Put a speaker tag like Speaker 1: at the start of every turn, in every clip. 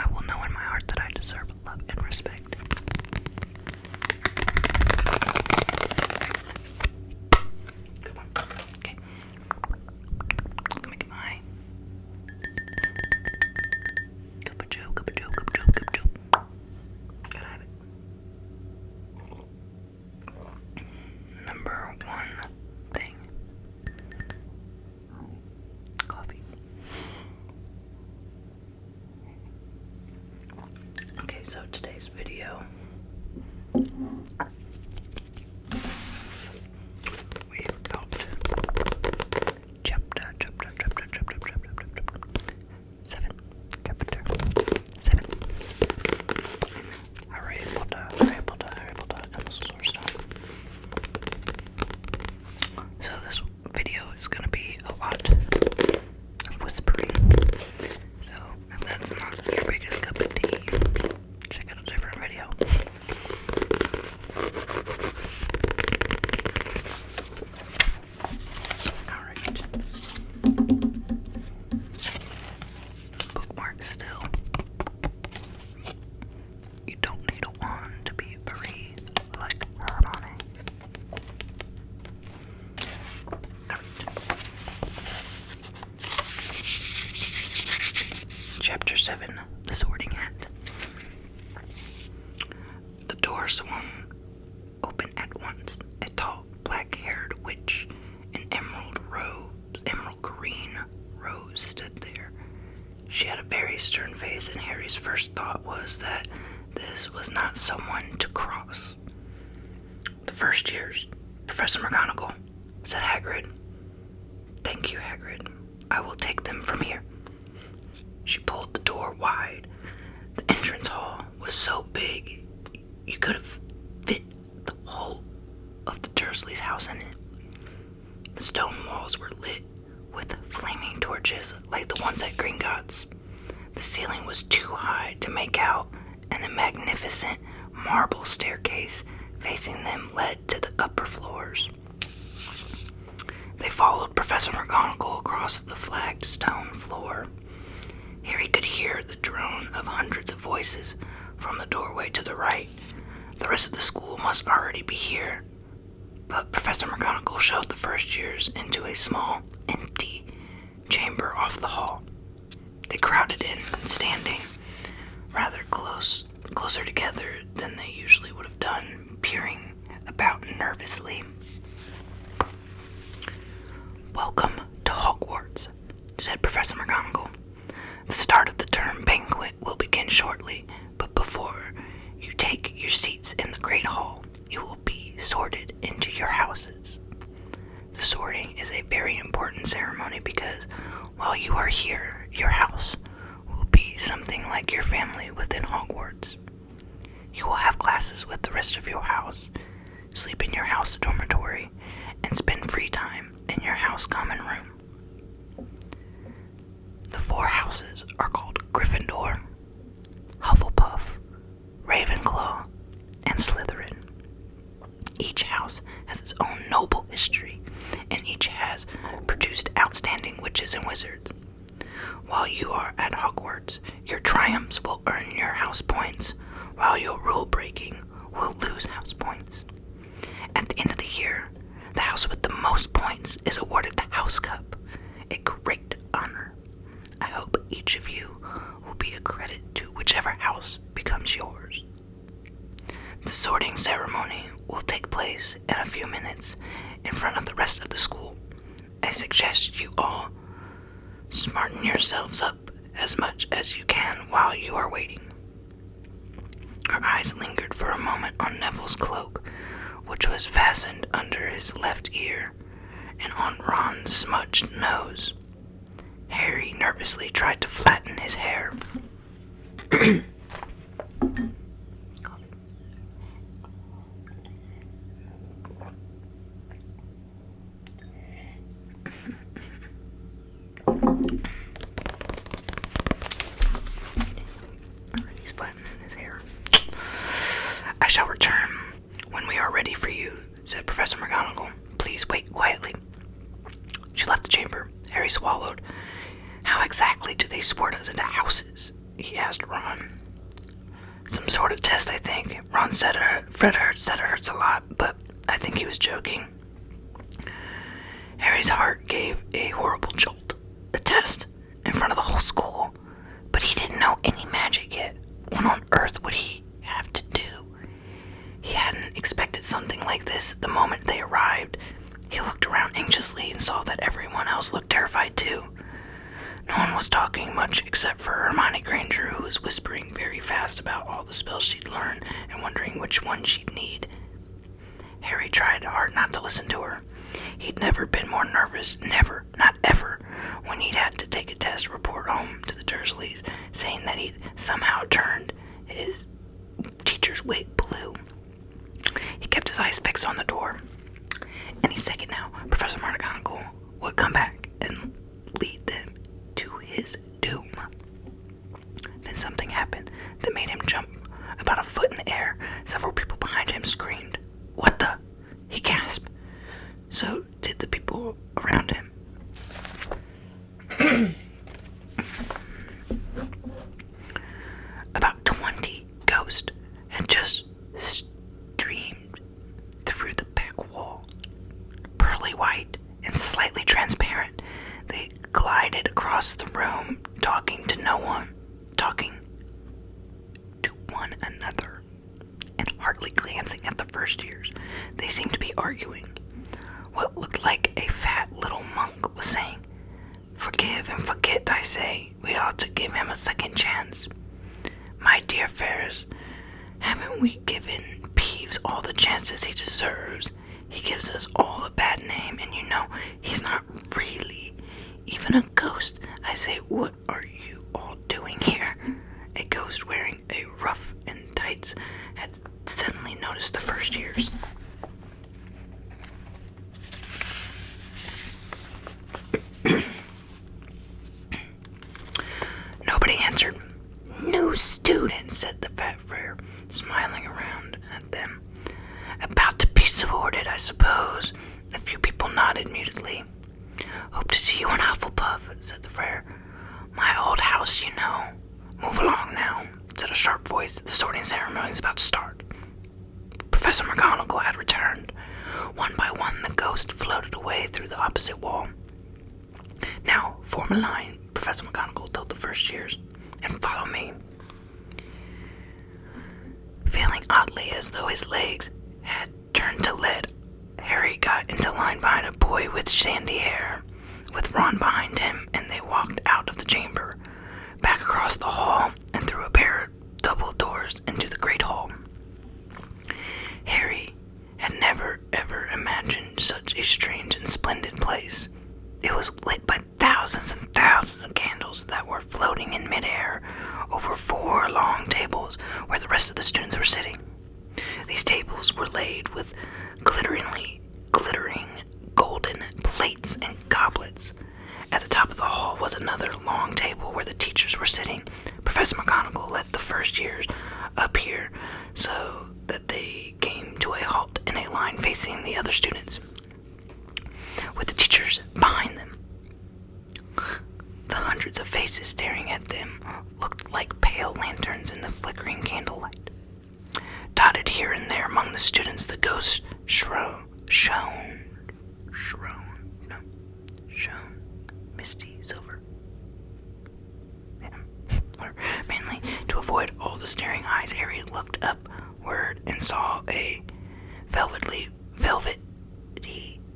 Speaker 1: I will know in my heart that I deserve love and respect. Good one. Okay. Let me get my cup of joe. Gotta have it. Number one thing. Coffee. Okay, so today's video, we've got chapter 7. Harry Potter, and the Sorcerer Stone. So this video is going to be a lot of whispering. So if that's not your biggest cup of tea, check out a different video. Alright. Bookmark still. You don't need a wand to be bereaved like Hermione. Chapter 7, The Sorting Hat. The door swung open at once. A tall, black-haired witch in emerald green rose stood there. She had a very stern face, and Harry's first thought was that this was not someone to cross. The first years, Professor McGonagall, said Hagrid. Thank you, Hagrid. I will take them from here. She pulled the door wide. The entrance hall was so big you could have fit the whole of the Dursleys' house in it. The stone walls were lit with flaming torches like the ones at Gringotts. The ceiling was too high to make out, and a magnificent marble staircase facing them led to the upper floors. They followed Professor McGonagall across the flagged stone floor. Harry could hear the drone of hundreds of voices from the doorway to the right. The rest of the school must already be here. But Professor McGonagall shoved the first years into a small, empty chamber off the hall. They crowded in, standing rather closer together than they usually would have done, peering about nervously. Welcome to Hogwarts, said Professor McGonagall. The start of the term banquet will begin shortly, but before you take your seats in the Great Hall, you will be sorted into your houses. The sorting is a very important ceremony because while you are here, your house will be something like your family within Hogwarts. You will have classes with the rest of your house, sleep in your house dormitory, and spend free time in your house common room. The 4 houses are called Gryffindor, Hufflepuff, Ravenclaw, and Slytherin. Each house has its own noble history, and each has produced outstanding witches and wizards. While you are at Hogwarts, your triumphs will earn your house points, while your rule breaking will lose house points. At the end of the year, the house with the most points is awarded the House Cup, a great honor. I hope each of you will be a credit to whichever house becomes yours. The sorting ceremony will take place in a few minutes in front of the rest of the school. I suggest you all smarten yourselves up as much as you can while you are waiting. Her eyes lingered for a moment on Neville's cloak, which was fastened under his left ear, and on Ron's smudged nose. Harry nervously tried to flatten his hair. He's flattening his hair. I shall return when we are ready for you, said Professor McGonagall. Please wait quietly. She left the chamber. Harry swallowed. How exactly do they sort us into houses? he asked Ron. Some sort of test, I think. Ron said Fred said it hurts a lot, but I think he was joking. Harry's heart gave a horrible jolt. A test? In front of the whole school? But he didn't know any magic yet. What on earth would he have to do? He hadn't expected something like this the moment they arrived. He looked around anxiously and saw that everyone else looked terrified too. No one was talking much except for Hermione Granger, who was whispering very fast about all the spells she'd learned and wondering which one she'd need. Harry tried hard not to listen to her. He'd never been more nervous, never, not ever, when he'd had to take a test report home to the Dursleys, saying that he'd somehow turned his teacher's wig blue. He kept his eyes fixed on the door. Any second now, Professor McGonagall would come back and lead them to his doom. Then something happened that made him jump about a foot in the air. Several people behind him screamed. "What the?" he gasped. So did the people around him. About 20 ghosts had just streamed through the back wall. Pearly white and slightly transparent, they glided across the room, talking to no one, talking to one another, and hardly glancing at the first years. They seemed to be arguing. What looked like a fat little monk was saying, "Forgive and forget, I say. We ought to give him a second chance. My dear Ferris, haven't we given Peeves all the chances he deserves? He gives us all a bad name, and you know he's not really even a ghost. I say, what are you all doing here?" A ghost wearing a ruff and tights had suddenly noticed the first years. Nobody answered. "New student," said the fat friar, smiling around at them. "About to be sorted, I suppose." A few people nodded mutely. "Hope to see you in Hufflepuff," said the friar. "My old house, you know." "Move along now," said a sharp voice. "The sorting ceremony is about to start." Professor McGonagall had returned. One by one, the ghosts floated away through the opposite wall. "Now, form a line," Professor McGonagall told the first years, "and follow me." Feeling oddly as though his legs had turned to lead, Harry got into line behind a boy with sandy hair, with Ron behind him, and they walked out of the chamber, back across the hall, and through a pair of double doors into the great hall. Harry had never ever imagined such a strange and splendid place. It was lit by thousands and thousands of candles that were floating in midair over 4 long tables where the rest of the students were sitting. These tables were laid with glittering golden plates and goblets. At the top of the hall was another long table where the teachers were sitting. Professor McGonagall led the first years up here so that they came to a halt in a line facing the other students, with the teachers behind them. The hundreds of faces staring at them looked like pale lanterns in the flickering candlelight. Dotted here and there among the students, the ghosts shone misty silver. Mainly to avoid all the staring eyes, Harry looked upward and saw a velvety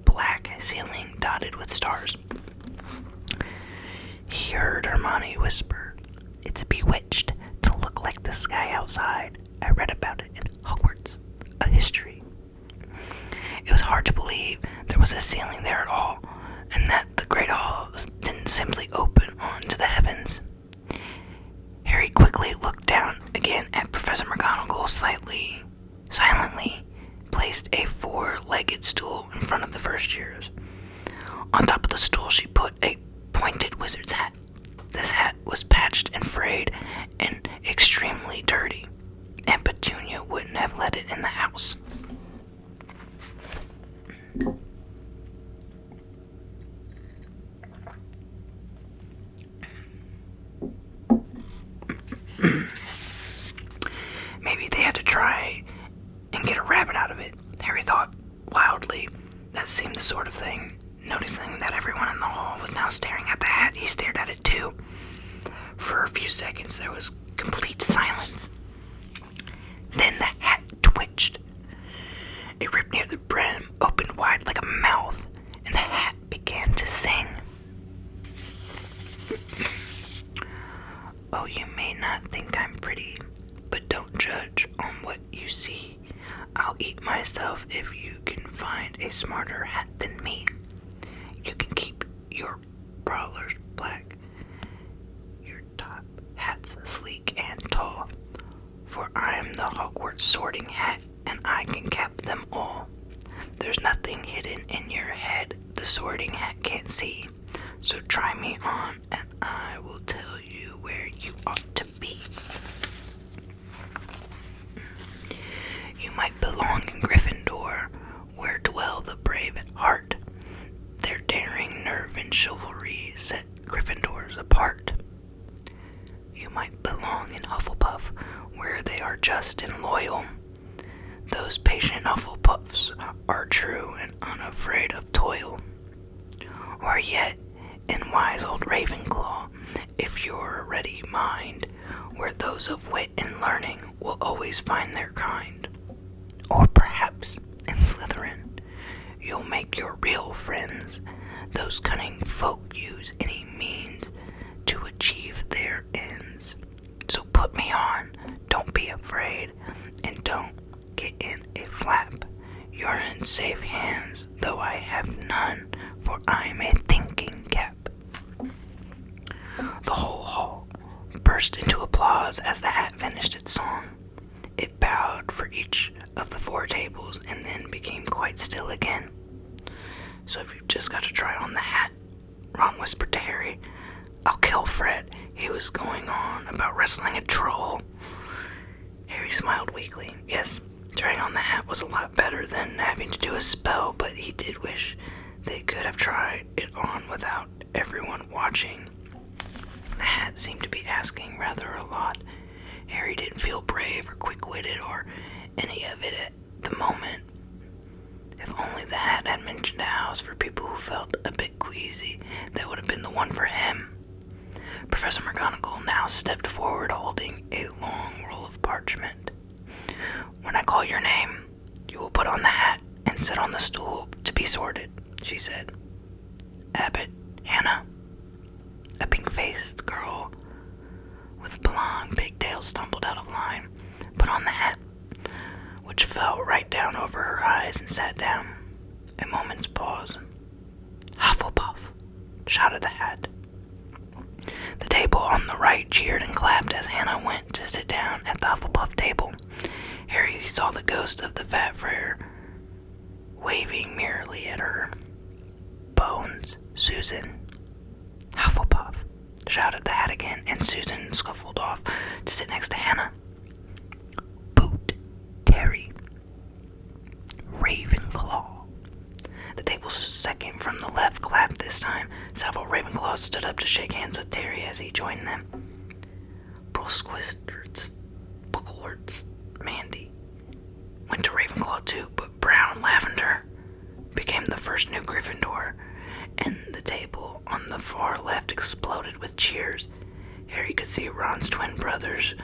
Speaker 1: black ceiling dotted with stars. He heard Hermione whisper, "It's bewitched to look like the sky outside. I read about it in Hogwarts, a history." It was hard to believe there was a ceiling there at all, and that the great hall didn't simply open onto the heavens. Harry quickly looked down again at Professor McGonagall, silently placed a 4-legged stool in front of the first years. On top of the stool she put a pointed wizard's hat. This hat was patched and frayed and extremely dirty, and Petunia wouldn't have let it in the house. Maybe they had to try and get a rabbit out of it. Harry thought wildly. That seemed the sort of thing. Noticing that everyone in the hall was now staring at the hat, he stared at it too. For a few seconds, there was complete silence. Then the hat twitched. A rip near the brim opened wide like a mouth, and the hat began to sing. Oh, you may not think I'm pretty, but don't judge on what you see. I'll eat myself if you can find a smarter hat than me. You can keep your brawlers black, your top hats sleek and tall, for I am the Hogwarts sorting hat, and I can cap them all. There's nothing hidden in your head the sorting hat can't see, so try me on, and I will tell you where you ought to be. You might belong in Gryffindor, where dwell the brave at heart. Their daring, nerve, and chivalry set Gryffindors apart. You might belong in Hufflepuff, where they are just and loyal. Those patient Hufflepuffs are true and unafraid of toil. Or yet, in wise old Ravenclaw, if you're a ready mind, where those of wit and learning will always find their kind. Or perhaps in Slytherin, you'll make your real friends. Those cunning folk use any means to achieve their ends. So put me on, don't be afraid, and don't get in a flap. You're in safe hands, though I have none, for I'm a thinking cap. The whole hall burst into applause as the hat finished its song. It bowed for each of the 4 tables and then became quite still again. So if you've just got to try on the hat, Ron whispered to Harry, I'll kill Fred. He was going on about wrestling a troll. Harry smiled weakly. Yes, trying on the hat was a lot better than having to do a spell, but he did wish they could have tried it on without everyone watching. The hat seemed to be asking rather a lot. Harry didn't feel brave or quick-witted or any of it at the moment. If only the hat had mentioned a house for people who felt a bit queasy, that would have been the one for him. Professor McGonagall now stepped forward holding a long roll of parchment. When I call your name, you will put on the hat and sit on the stool to be sorted, she said. Abbott, Hannah. A pink-faced girl with blonde pigtails stumbled out of line, put on the hat, which fell right down over her eyes, and sat down. A moment's pause. Hufflepuff, shouted the hat. The table on the right cheered and clapped as Hannah went to sit down at the Hufflepuff table. Harry saw the ghost of the fat friar waving merrily at her. Bones, Susan. Hufflepuff, shouted the hat again, and Susan scuffled off to sit next to Hannah. Boot, Terry. Ravenclaw. The table's second from the left clapped this time. Several Ravenclaws stood up to shake hands with Terry as he joined them. Brusquisters, Bucklords, Mandy went to Ravenclaw too, but Brown Lavender became the first new Gryffindor, and the table on the far left exploded with cheers. Harry could see Ron's twin brothers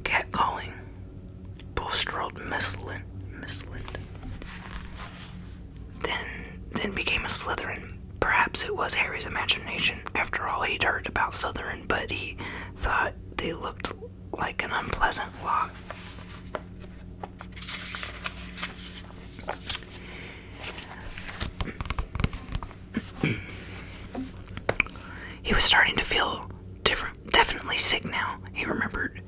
Speaker 1: catcalling. Bulstrode Mistland. Then became a Slytherin. Perhaps it was Harry's imagination. After all, he'd heard about Slytherin, but he thought they looked like an unpleasant lot. He was starting to feel definitely sick now. He remembered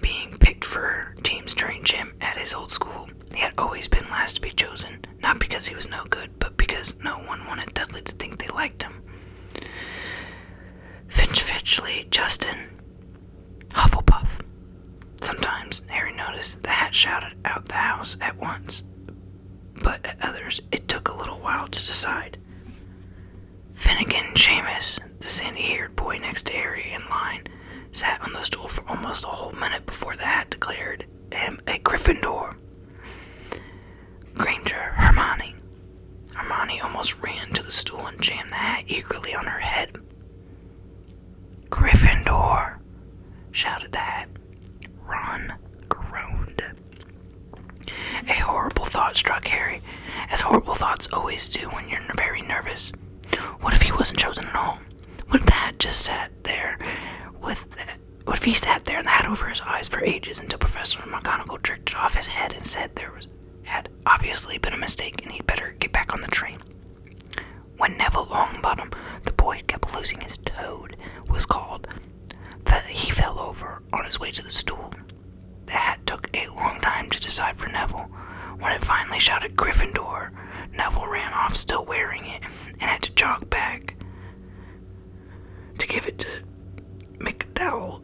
Speaker 1: being picked for teams during gym at his old school. He had always been last to be chosen, not because he was no good, but because no one wanted Dudley to think they liked him. Finch, Fitchley, Justin, Hufflepuff. Sometimes, Harry noticed, the hat shouted out the house at once, but at others it took a little while to decide. Finnegan Seamus, the sandy-haired boy next to Harry in line, sat on the stool for almost a whole minute before the hat declared him a Gryffindor. Granger, Hermione. Hermione almost ran to the stool and jammed the hat eagerly on her head. Gryffindor, shouted the hat. Ron groaned. A horrible thought struck Harry, as horrible thoughts always do when you're very nervous. What if he wasn't chosen at all? What if the hat just sat there with what if he sat there and the hat over his eyes for ages until Professor McGonagall jerked it off his head and said had obviously been a mistake and he'd better get back on the train? When Neville Longbottom, the boy who kept losing his toad, was called, he fell over on his way to the stool. The hat took a long time to decide for Neville. When it finally shouted Gryffindor, Neville ran off still wearing it and had to jog back to give it to McGonagall.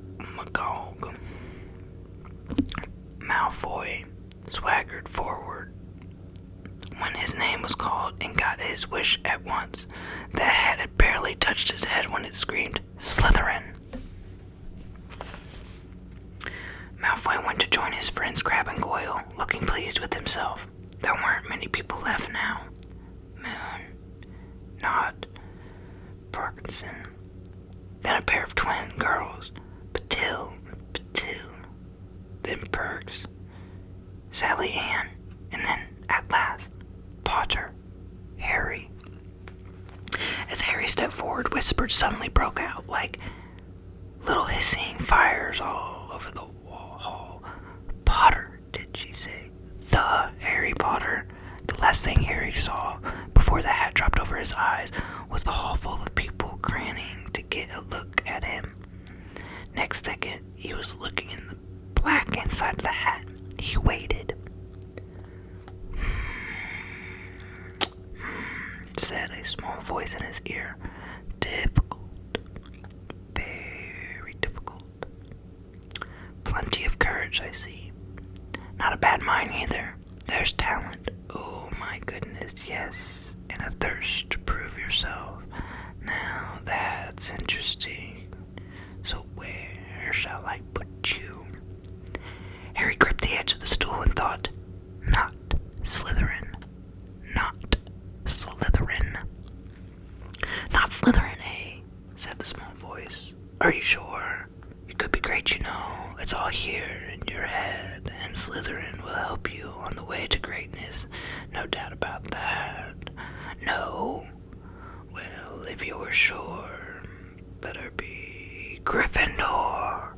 Speaker 1: Malfoy swaggered forward when his name was called and got his wish at once. The hat had barely touched his head when it screamed, Slytherin! Malfoy went to join his friends Crabbe and Goyle, looking pleased with himself. There weren't many people left now. Moon, Nod, Parkinson, then a pair of twin girls, Patil, then Perks, Sally Ann, and then, at last, Potter, Harry. As Harry stepped forward, whispers suddenly broke out like little hissing fires all over the hall. Potter, did she say? The Harry Potter. The last thing Harry saw before the hat dropped over his eyes was the hall full of people craning to get a look at him. Next second, he was looking in the black inside of the hat. He waited. Said a small voice in his ear. Difficult. Very difficult. Plenty of courage, I see. Not a bad mind either. There's talent. Oh my goodness, yes. And a thirst to prove yourself. Now that's interesting. So where shall I put you? Harry gripped the edge of the stool and thought, not Slytherin. Not Slytherin. Not Slytherin, eh? Said the small voice. Are you sure? It could be great, you know. It's all here in your head, and Slytherin will help you on the way to greatness. No doubt about that. No? Well, if you're sure, better be Gryffindor.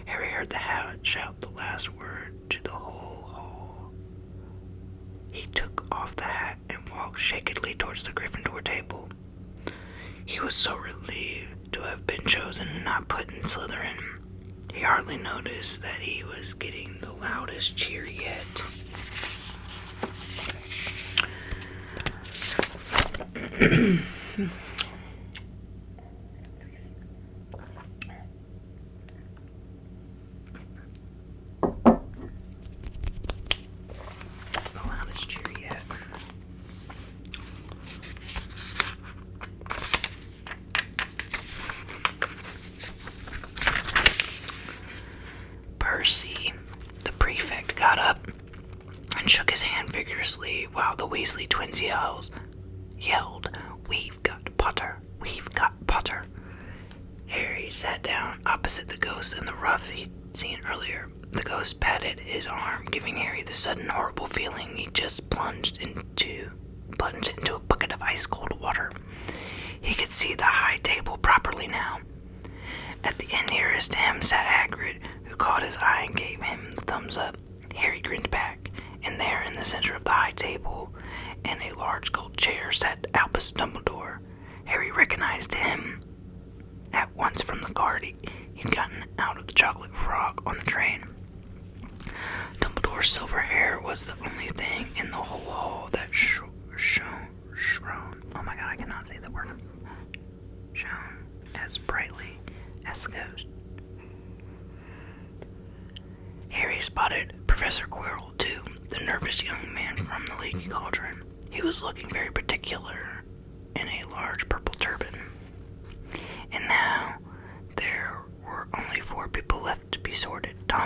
Speaker 1: Harry heard the hat shout the last word to the whole hall. He took off the hat and walked shakily towards the Gryffindor table. He was so relieved to have been chosen and not put in Slytherin. He hardly noticed that he was getting the loudest cheer yet. Percy, the prefect, got up and shook his hand vigorously while the Weasley twins yelled, "We've got Potter! We've got Potter!" Harry sat down opposite the ghost in the rough he'd seen earlier. The ghost patted his arm, giving Harry the sudden horrible feeling he just plunged into a bucket of ice-cold water. He could see the high table properly now. At the end nearest him sat Hagrid, who caught his eye and gave him the thumbs up. Harry grinned back, and there in the center of the high table, in a large gold chair, sat Albus Dumbledore. Harry recognized him at once from the guard he'd gotten out of the Chocolate Frog on the train. Dumbledore's silver hair was the only thing in the whole hall that shone. Oh my god, I cannot say the word. Shone as brightly as the ghost. Harry spotted Professor Quirrell, too, the nervous young man from the Leaky Cauldron. He was looking very particular in a large purple turban. And now there were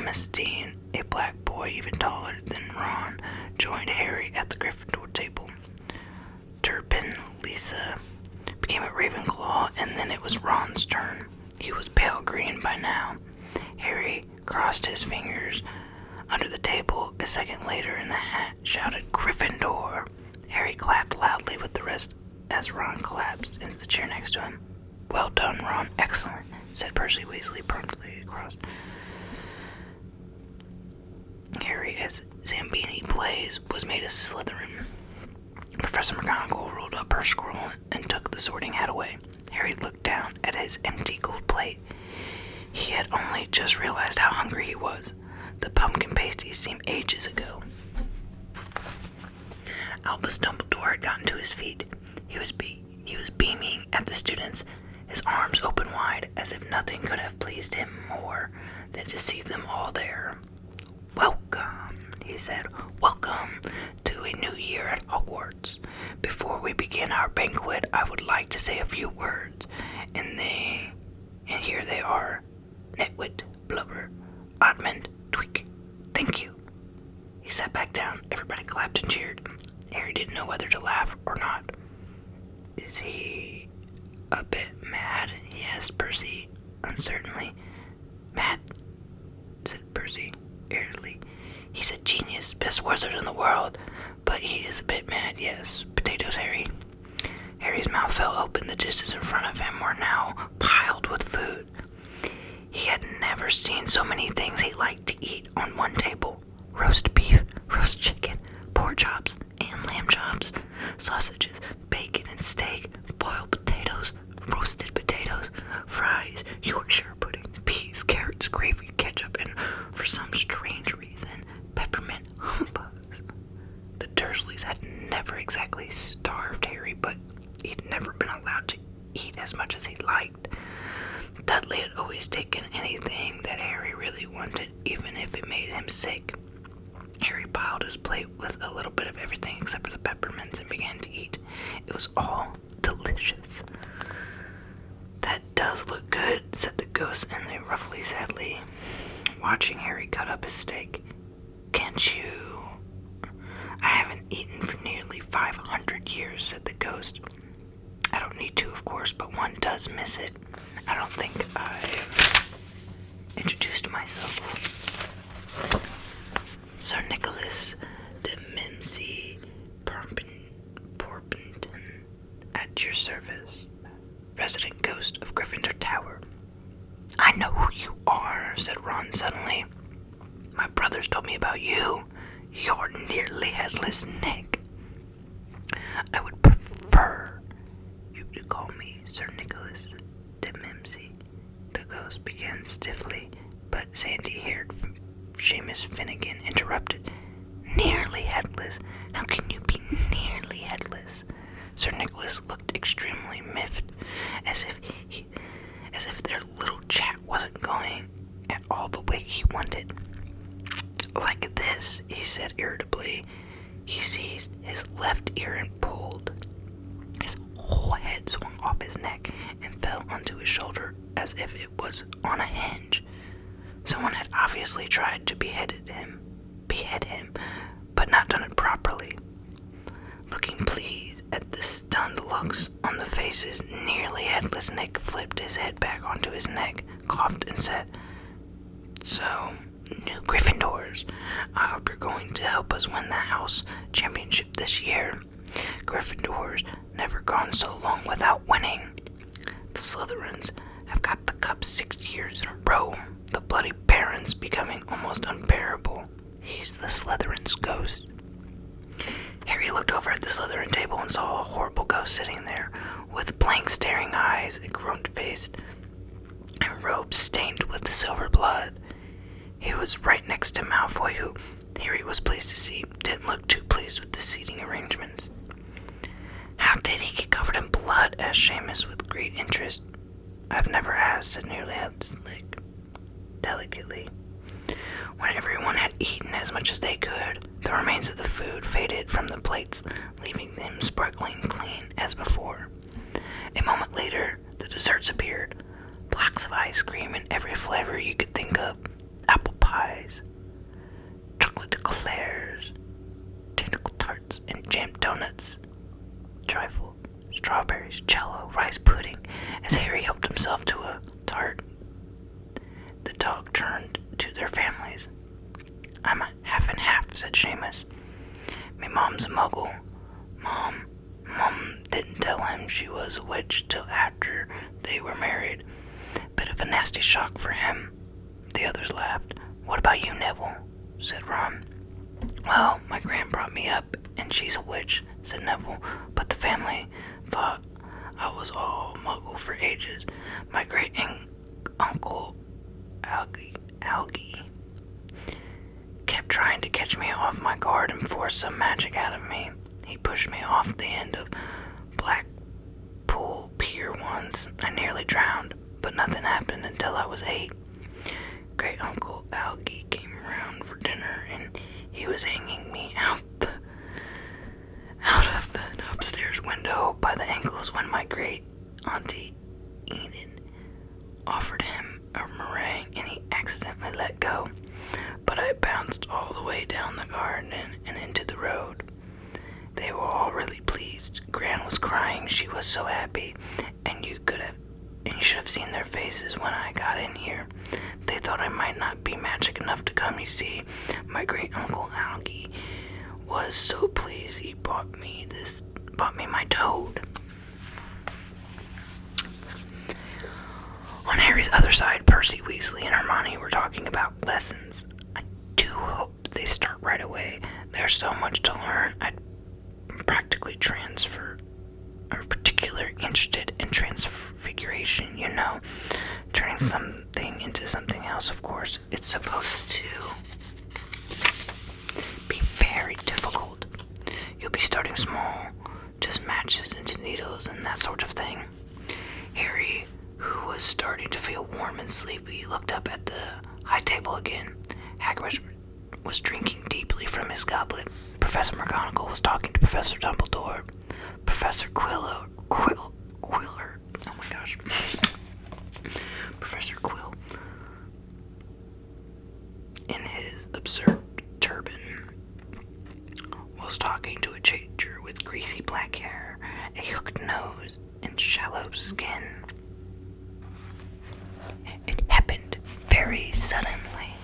Speaker 1: Thomas Dean, a black boy even taller than Ron, joined Harry at the Gryffindor table. Turpin Lisa became a Ravenclaw, and then it was Ron's turn. He was pale green by now. Harry crossed his fingers under the table. A second later, in the hat shouted, "Gryffindor!" Harry clapped loudly with the rest as Ron collapsed into the chair next to him. "Well done, Ron. Excellent," said Percy Weasley promptly across. Harry, as Zambini plays, was made a Slytherin. Professor McGonagall rolled up her scroll and took the sorting hat away. Harry looked down at his empty gold plate. He had only just realized how hungry he was. The pumpkin pasties seemed ages ago. Albus Dumbledore had gotten to his feet. He was beaming at the students, his arms open wide, as if nothing could have pleased him more than to see them all there. "Welcome," he said. "Welcome to a new year at Hogwarts. Before we begin our banquet, I would like to say a few words. And here they are. Nitwit, Blubber, Oddmond, Tweak. Thank you." He sat back down. Everybody clapped and cheered. Harry didn't know whether to laugh or not. "Is he a bit mad?" he asked Percy uncertainly. "Mad?" said Percy airily. "He's a genius, best wizard in the world, but he is a bit mad, yes. Potatoes, Harry." Harry's mouth fell open. The dishes in front of him were now piled with food. He had never seen so many things he liked to eat on one table. Roast beef, roast chicken, pork chops and lamb chops, sausages, bacon and steak, boiled potatoes, roasted potatoes, fries, Yorkshire pudding, peas, carrots, gravy, ketchup, and for some strange reason, peppermint humbugs. The Dursleys had never exactly starved Harry, but he'd never been allowed to eat as much as he liked. Dudley had always taken anything that Harry really wanted, even if it made him sick. Harry piled his plate with a little bit of everything except for the peppermints and began to eat. It was all delicious. "That does look good," said the ghost and they roughly sadly, watching Harry cut up his steak. "Can't you?" "I haven't eaten for nearly 500 years, said the ghost. "I don't need to, of course, but one does miss it. I don't think I've introduced myself. Sir Nicholas de Mimsy Porpenton, at your service, resident ghost of Gryffindor Tower." "I know who you are," said Ron suddenly. "My brothers told me about you. You're nearly headless Nick." "I would prefer you to call me Sir Nicholas de Mimsy," the ghost began stiffly, but sandy-haired Seamus Finnegan interrupted. "Nearly headless? How can you be nearly headless?" Sir Nicholas looked extremely miffed, as if their little chat wasn't going at all the way he wanted. "Like this," he said irritably. He seized his left ear and pulled. His whole head swung off his neck and fell onto his shoulder as if it was on a hinge. Someone had obviously tried to behead him, but not done it properly. Looking pleased at the stunned looks on the faces, nearly headless Nick flipped his head back onto his neck, coughed, and said, "So, new Gryffindors, I hope you're going to help us win the house championship this year. Gryffindors never gone so long without winning. The Slytherins have got the cup 6 years in a row. The bloody Baron's becoming almost unbearable. He's the Slytherin's ghost." Harry looked over at the Slytherin table and saw a horrible ghost sitting there, with blank staring eyes, a grown face, and robes stained with silver blood. He was right next to Malfoy, who, Harry was pleased to see, didn't look too pleased with the seating arrangements. "How did he get covered in blood?" asked Seamus with great interest. "I've never asked," said Nearly Headless Nick delicately. When everyone had eaten as much as they could, the remains of the food faded from the plates, leaving them sparkling clean as before. A moment later, the desserts appeared. Blocks of ice cream in every flavor you could think of. Apple pie, pies, chocolate eclairs, tentacle tarts, and jam donuts, trifle, strawberries, jello, rice pudding. As Harry helped himself to a tart, the dog turned to their families. "I'm a half and half," said Seamus. "Me mom's a muggle. Mom didn't tell him she was a witch till after they were married. Bit of a nasty shock for him." The others laughed. "What about you, Neville?" said Ron. "Well, my gran brought me up, and she's a witch," said Neville, "but the family thought I was all muggle for ages. My great-uncle Algie kept trying to catch me off my guard and force some magic out of me. He pushed me off the end of Blackpool Pier once. I nearly drowned, but nothing happened until I was 8. Great-uncle Algie came around for dinner, and he was hanging me out of the upstairs window by the ankles when my great-auntie Enid offered him a meringue, and he accidentally let go. But I bounced all the way down the garden and into the road. They were all really pleased. Gran was crying. She was so happy, and you should have seen their faces when I got in here. They thought I might not be magic enough to come, you see. My great-uncle Algie was so pleased he bought me my toad." On Harry's other side, Percy Weasley and Hermione were talking about lessons. "I do hope they start right away. There's so much to learn. I'm particularly interested in transfiguration, turning something into something else, of course. It's supposed to be very difficult. You'll be starting small, just matches into needles and that sort of thing." Harry, who was starting to feel warm and sleepy, looked up at the high table again. Hagrid was drinking deeply from his goblet. Professor McGonagall was talking to Professor Dumbledore. Professor Quiller, oh my gosh. Professor Quill, in his absurd turban, was talking to a teacher with greasy black hair, a hooked nose, and shallow skin. It happened very suddenly.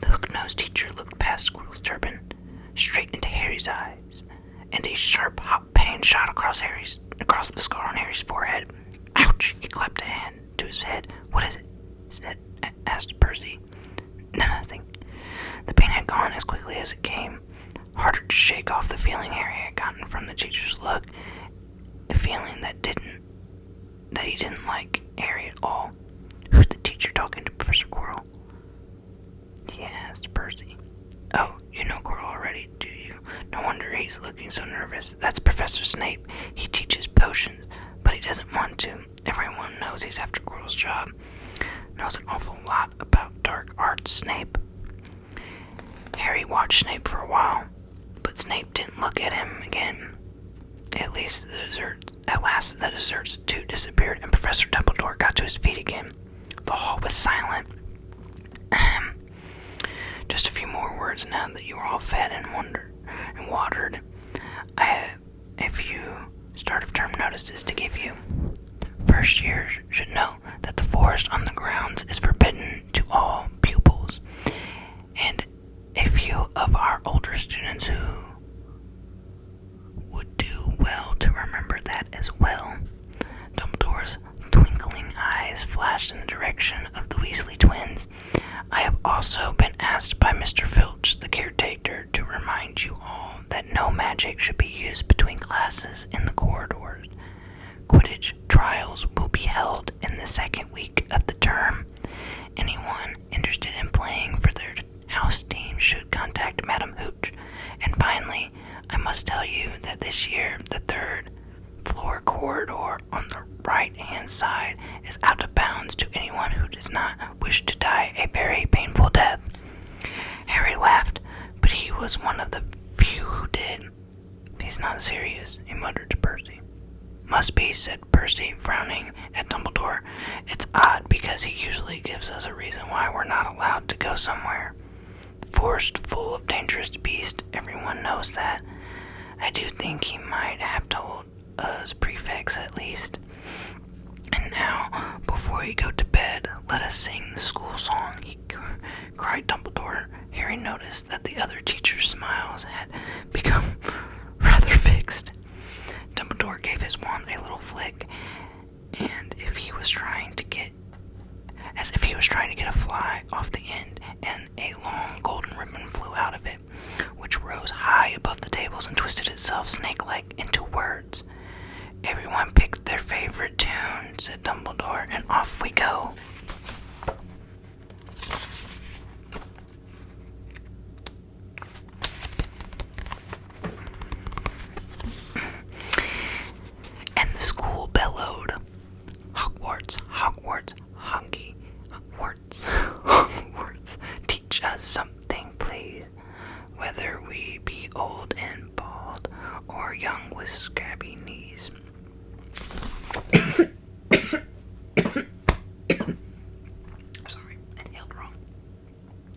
Speaker 1: The hook-nosed teacher looked past Quill's turban, straight into Harry's eyes, and a sharp hot pain shot across the scar on Harry's forehead. "Ouch!" He clapped a hand to his head. "What is it?" asked Percy. "Nothing." The pain had gone as quickly as it came. Harder to shake off the feeling Harry had gotten from the teacher's look, a feeling that he didn't like Harry at all. "Who's the teacher talking to Professor Quirrell?" he asked Percy. "Oh, you know Quirrell already, do you? No wonder he's looking so nervous. That's Professor Snape. He teaches potions, but he doesn't want to. Everyone knows he's after Quirrell's job. Knows an awful lot about dark arts, Snape." Harry watched Snape for a while, but Snape didn't look at him again. At last the desserts too disappeared, and Professor Dumbledore got to his feet again. The hall was silent. "Just a few more words now that you are all fed and watered. I have a few start-of-term notices to give you. First years should know that the forest on the grounds is forbidden to all pupils, and a few of our older students who would do well to remember that as well." Dumbledore's twinkling eyes flashed in the direction of the Weasley twins. "I have also been asked by Mr. Filch, the caretaker, to remind you all that no magic should be used between classes in the corridors. Quidditch trials will be held in the second week of the term. Anyone interested in playing for their house team should contact Madam Hooch. And finally, I must tell you that this year the third floor corridor on the right-hand side is out of bounds to anyone who does not wish to die a very painful death." Harry laughed, but he was one of the few who did. "He's not serious," he muttered to Percy. "Must be," said Percy, frowning at Dumbledore. "It's odd, because because he usually gives us a reason why we're not allowed to go somewhere. Forest full of dangerous beasts, everyone knows that. I do think he might have told us prefects at least. And now, before we go to bed, let us sing the school song, he cried Dumbledore. Harry noticed that the other teachers' smiles had become rather fixed. Dumbledore gave his wand a little flick, and as if he was trying to get a fly off the end, and a long golden ribbon flew out of it, which rose high above the tables and twisted itself snake-like into words. Everyone picked their favorite tune, said Dumbledore, and off we go. And the school bellowed, Hogwarts, Hogwarts, Hogwarts, teach us something, please. Whether we be old and bald, or young with scabby knees. Sorry, I inhaled wrong.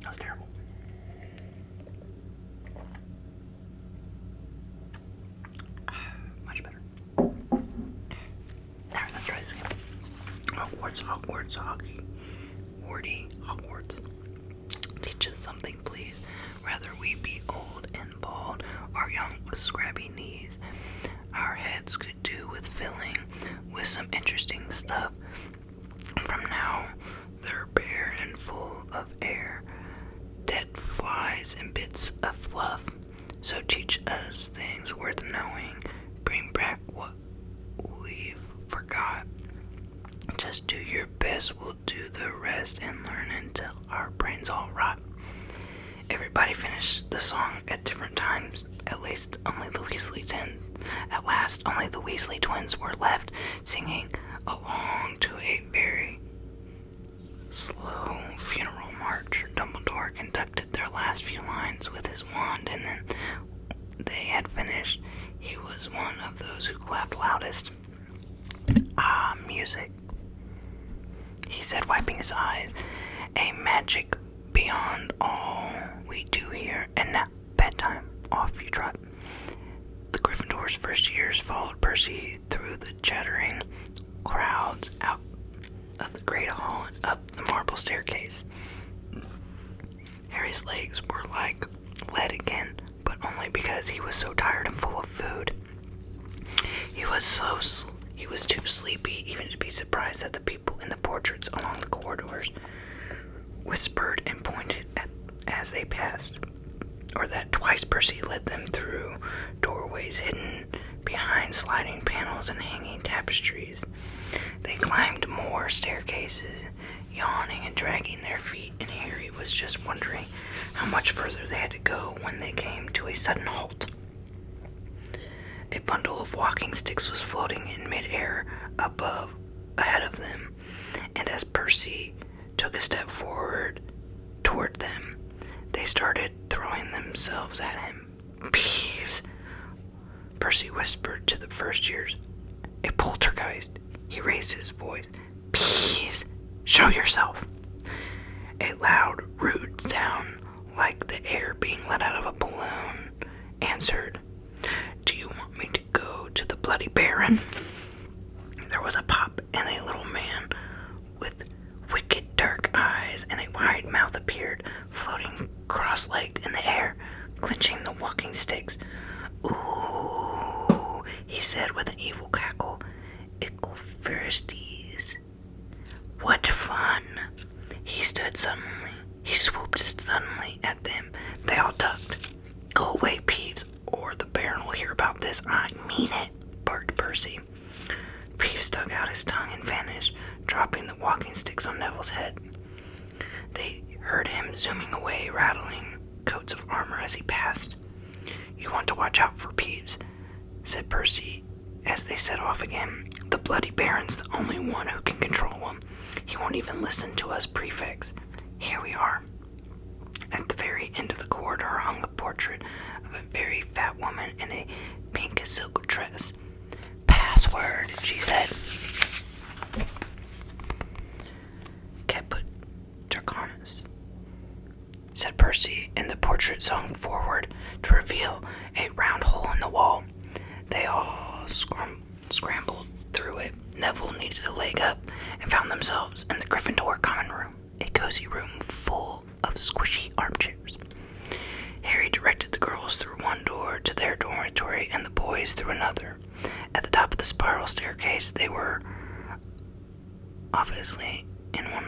Speaker 1: That was terrible. Much better. Alright, let's try this again. Hogwarts, Hogwarts, Hogwarts. Teach us something, please. Whether we be old and bald, or young with scrabby knees. Our heads could do with filling with some interesting stuff. From now, they're bare and full of air, dead flies and bits of fluff. So teach us things worth knowing. Bring back what we've forgot. Just do your best, we'll do the rest, and learn until our brains all rot. Everybody finished the song at different times. At last, only the Weasley twins were left, singing along to a very slow funeral march. Dumbledore conducted their last few lines with his wand, and then they had finished. He was one of those who clapped loudest. Ah, music, he said, wiping his eyes. A magic beyond all we do here. And now, bedtime. Off you trot. The Gryffindor's first years followed Percy through the chattering crowds out of the great hall and up the marble staircase. Harry's legs were like lead again, but only because he was so tired and full of food. He was too sleepy even to be surprised that the people in the portraits along the corridors whispered and pointed as they passed, or that twice Percy led them through doorways hidden behind sliding panels and hanging tapestries. They climbed more staircases, yawning and dragging their feet, and Harry was just wondering how much further they had to go when they came to a sudden halt. A bundle of walking sticks was floating in midair ahead of them, and as Percy took a step forward toward them, they started throwing themselves at him. Peeves, Percy whispered to the first years. A poltergeist, he raised his voice. Peeves, show yourself. A loud, rude sound, like the air being let out of a balloon, answered. Do you want me to go to the Bloody Baron? There was a pop, and a little man with wicked dark eyes and a wide mouth appeared, floating cross-legged in the air, clenching the walking sticks. Ooh, he said with an evil cackle. Ickle firsties. What fun. He swooped suddenly at them. They all ducked. Go away, Peeves, or the Baron will hear about this. I mean it, barked Percy. Peeves stuck out his tongue and vanished, dropping the walking sticks on Neville's head. They heard him zooming away, rattling coats of armor as he passed. You want to watch out for Peeves, said Percy as they set off again. The Bloody Baron's the only one who can control him. He won't even listen to us prefects. Here we are. At the very end of the corridor hung a portrait of a very fat woman in a pink silk dress. Password, she said. said Percy, and the portrait swung forward to reveal a round hole in the wall. They all scrambled through it. Neville needed a leg up and found themselves in the Gryffindor common room, a cozy room full of squishy armchairs. Harry directed the girls through one door to their dormitory and the boys through another. At the top of the spiral staircase, they were obviously in one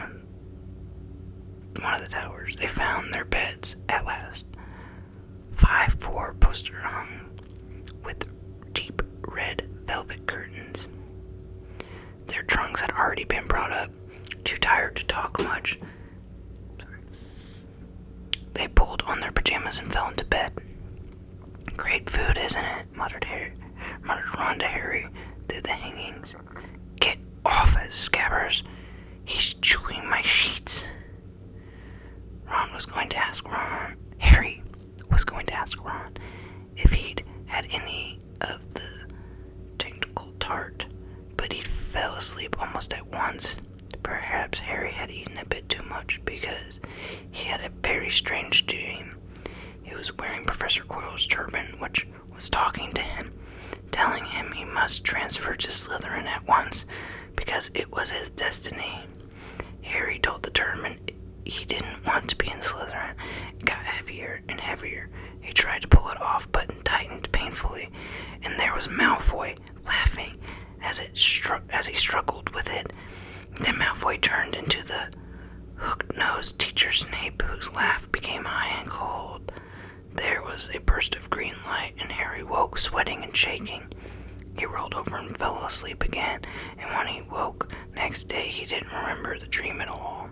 Speaker 1: of the towers. They found their beds at last. 5-4 poster hung with deep red velvet curtains. Their trunks had already been brought up, too tired to talk much. They pulled on their pajamas and fell into bed. "Great food, isn't it?" muttered Ron to Harry through the hangings. "Get off it, Scabbers. He's chewing my sheets." Harry was going to ask Ron if he'd had any of the tentacle tart, but he fell asleep almost at once. Perhaps Harry had eaten a bit too much, because he had a very strange dream. He was wearing Professor Quirrell's turban, which was talking to him, telling him he must transfer to Slytherin at once, because it was his destiny. Harry told the turban he didn't want to be in Slytherin. It got heavier and heavier. He tried to pull it off, but it tightened painfully, and there was Malfoy laughing as he struggled with it. Then Malfoy turned into the hook-nosed teacher Snape, whose laugh became high and cold. There was a burst of green light, and Harry woke, sweating and shaking. He rolled over and fell asleep again, and when he woke next day, he didn't remember the dream at all.